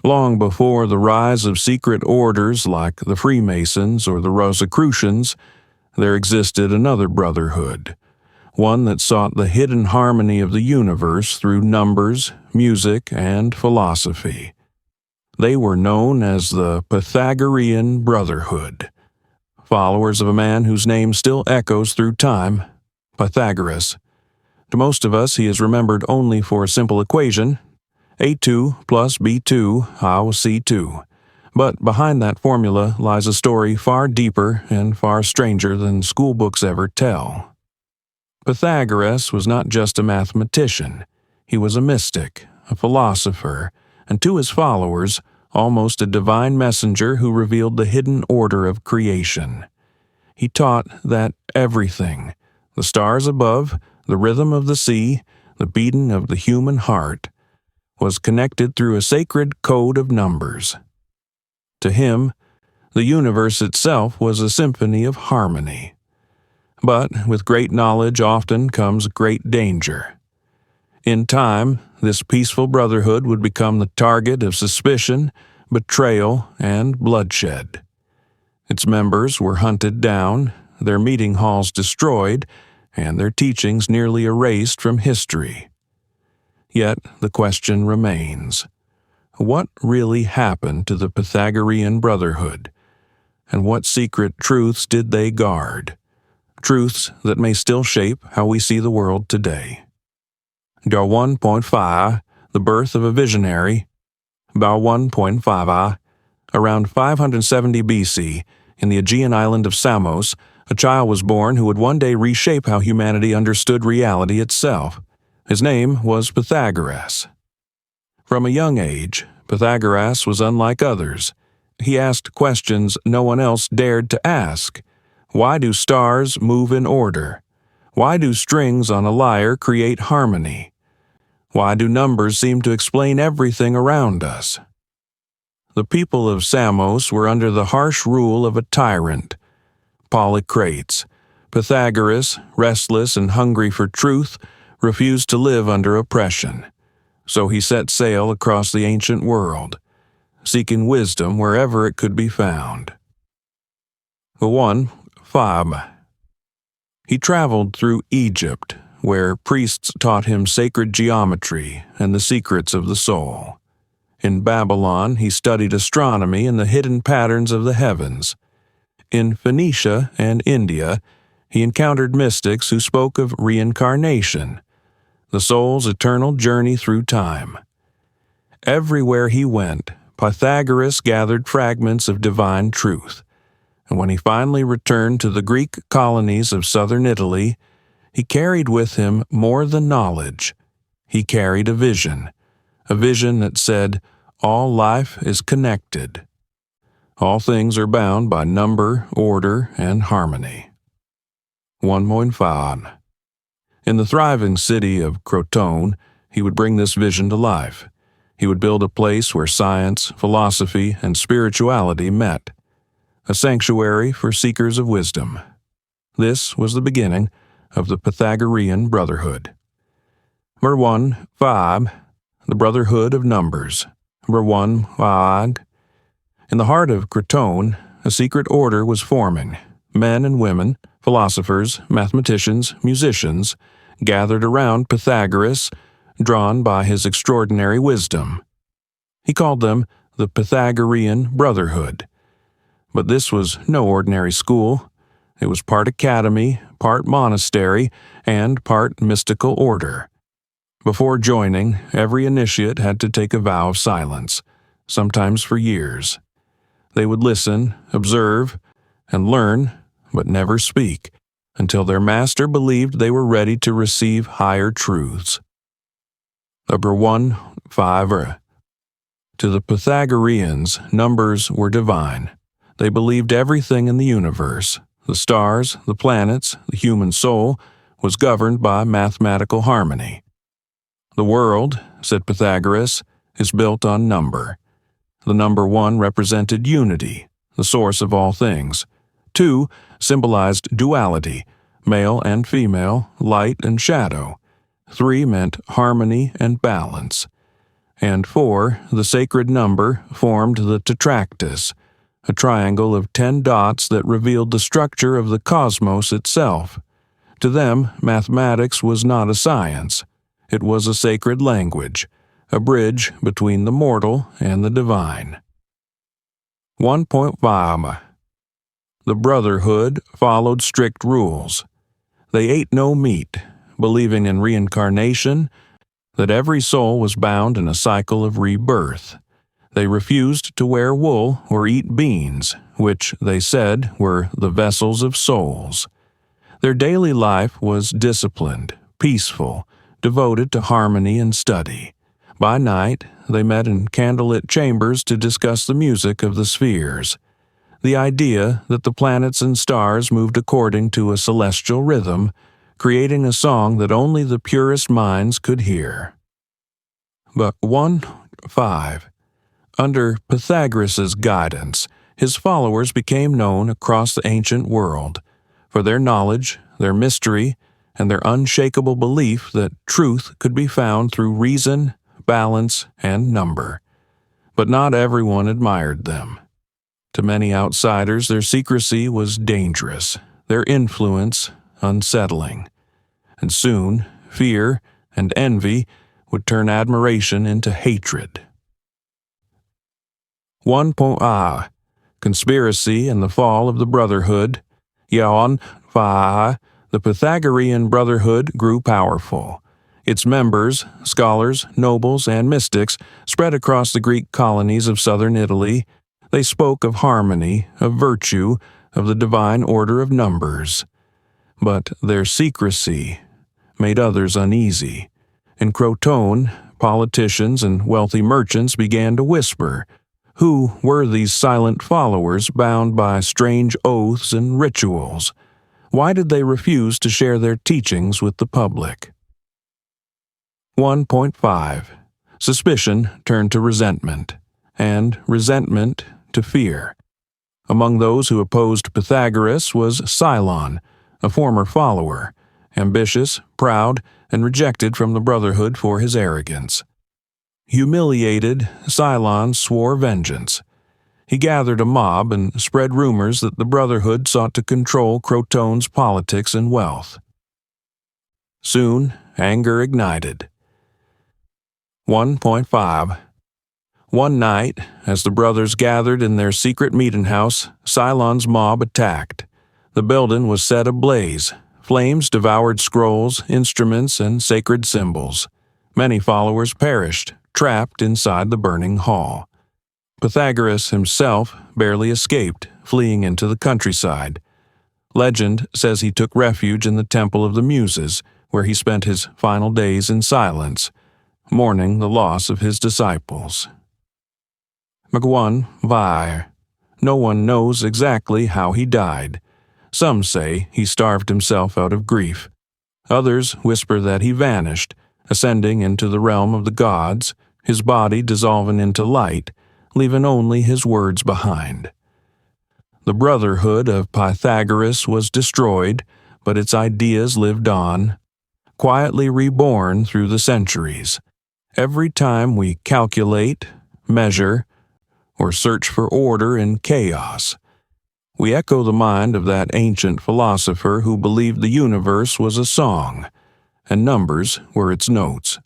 Long before the rise of secret orders like the Freemasons or the Rosicrucians, there existed another brotherhood, one that sought the hidden harmony of the universe through numbers, music, and philosophy. They were known as the Pythagorean Brotherhood, followers of a man whose name still echoes through time, Pythagoras. To most of us, he is remembered only for a simple equation, A2 plus B2 equals C2. But behind that formula lies a story far deeper and far stranger than school books ever tell. Pythagoras was not just a mathematician. He was a mystic, a philosopher, and to his followers, almost a divine messenger who revealed the hidden order of creation. He taught that everything, the stars above, the rhythm of the sea, the beating of the human heart, was connected through a sacred code of numbers. To him, the universe itself was a symphony of harmony. But with great knowledge often comes great danger. In time, this peaceful brotherhood would become the target of suspicion, betrayal, and bloodshed. Its members were hunted down, their meeting halls destroyed, and their teachings nearly erased from history. Yet the question remains: what really happened to the Pythagorean Brotherhood? And what secret truths did they guard? Truths that may still shape how we see the world today. 1.5 The Birth of a Visionary. 1.5 Around 570 BC, in the Aegean island of Samos, a child was born who would one day reshape how humanity understood reality itself. His name was Pythagoras. From a young age, Pythagoras was unlike others. He asked questions no one else dared to ask. Why do stars move in order? Why do strings on a lyre create harmony? Why do numbers seem to explain everything around us? The people of Samos were under the harsh rule of a tyrant, Polycrates. Pythagoras, restless and hungry for truth, refused to live under oppression. So he set sail across the ancient world, seeking wisdom wherever it could be found. 1.5 He traveled through Egypt, where priests taught him sacred geometry and the secrets of the soul. In Babylon, he studied astronomy and the hidden patterns of the heavens. In Phoenicia and India, he encountered mystics who spoke of reincarnation, the soul's eternal journey through time. Everywhere he went, Pythagoras gathered fragments of divine truth, and when he finally returned to the Greek colonies of southern Italy, he carried with him more than knowledge. He carried a vision that said, all life is connected. All things are bound by number, order, and harmony. 1.5 In the thriving city of Crotone, he would bring this vision to life. He would build a place where science, philosophy, and spirituality met, a sanctuary for seekers of wisdom. This was the beginning of the Pythagorean Brotherhood. 1.5 The Brotherhood of Numbers. 1.5 In the heart of Crotone, a secret order was forming. Men and women, philosophers, mathematicians, musicians, gathered around Pythagoras, drawn by his extraordinary wisdom. He called them the Pythagorean Brotherhood. But this was no ordinary school. It was part academy, part monastery, and part mystical order. Before joining, every initiate had to take a vow of silence, sometimes for years. They would listen, observe, and learn, but never speak, until their master believed they were ready to receive higher truths. 1.5 To the Pythagoreans, numbers were divine. They believed everything in the universe, the stars, the planets, the human soul, was governed by mathematical harmony. The world, said Pythagoras, is built on number. The number 1 represented unity, the source of all things. 2 symbolized duality, male and female, light and shadow. 3 meant harmony and balance. and 4, the sacred number, formed the tetractys, a triangle of 10 dots that revealed the structure of the cosmos itself. To them, mathematics was not a science. It was a sacred language, a bridge between the mortal and the divine. 1.5. The Brotherhood followed strict rules. They ate no meat, believing in reincarnation, that every soul was bound in a cycle of rebirth. They refused to wear wool or eat beans, which, they said, were the vessels of souls. Their daily life was disciplined, peaceful, devoted to harmony and study. By night, they met in candlelit chambers to discuss the music of the spheres. The idea that the planets and stars moved according to a celestial rhythm, creating a song that only the purest minds could hear. But 1.5. Under Pythagoras' guidance, his followers became known across the ancient world for their knowledge, their mystery, and their unshakable belief that truth could be found through reason, balance, and number. But not everyone admired them. To many outsiders, their secrecy was dangerous, their influence unsettling. And soon, fear and envy would turn admiration into hatred. 1.A. Conspiracy and the Fall of the Brotherhood. 1.5. The Pythagorean Brotherhood grew powerful. Its members, scholars, nobles, and mystics, spread across the Greek colonies of southern Italy. They spoke of harmony, of virtue, of the divine order of numbers. But their secrecy made others uneasy. In Crotone, politicians and wealthy merchants began to whisper. Who were these silent followers bound by strange oaths and rituals? Why did they refuse to share their teachings with the public? 1.5. Suspicion turned to resentment, and resentment to fear. Among those who opposed Pythagoras was Cylon, a former follower, ambitious, proud, and rejected from the Brotherhood for his arrogance. Humiliated, Cylon swore vengeance. He gathered a mob and spread rumors that the Brotherhood sought to control Crotone's politics and wealth. Soon, anger ignited. 1.5. One night, as the brothers gathered in their secret meeting house, Cylon's mob attacked. The building was set ablaze. Flames devoured scrolls, instruments, and sacred symbols. Many followers perished, trapped inside the burning hall. Pythagoras himself barely escaped, fleeing into the countryside. Legend says he took refuge in the Temple of the Muses, where he spent his final days in silence, mourning the loss of his disciples. 1.5. No one knows exactly how he died. Some say he starved himself out of grief. Others whisper that he vanished, ascending into the realm of the gods, his body dissolving into light, leaving only his words behind. The Brotherhood of Pythagoras was destroyed, but its ideas lived on, quietly reborn through the centuries. Every time we calculate, measure, or search for order in chaos, we echo the mind of that ancient philosopher who believed the universe was a song, and numbers were its notes.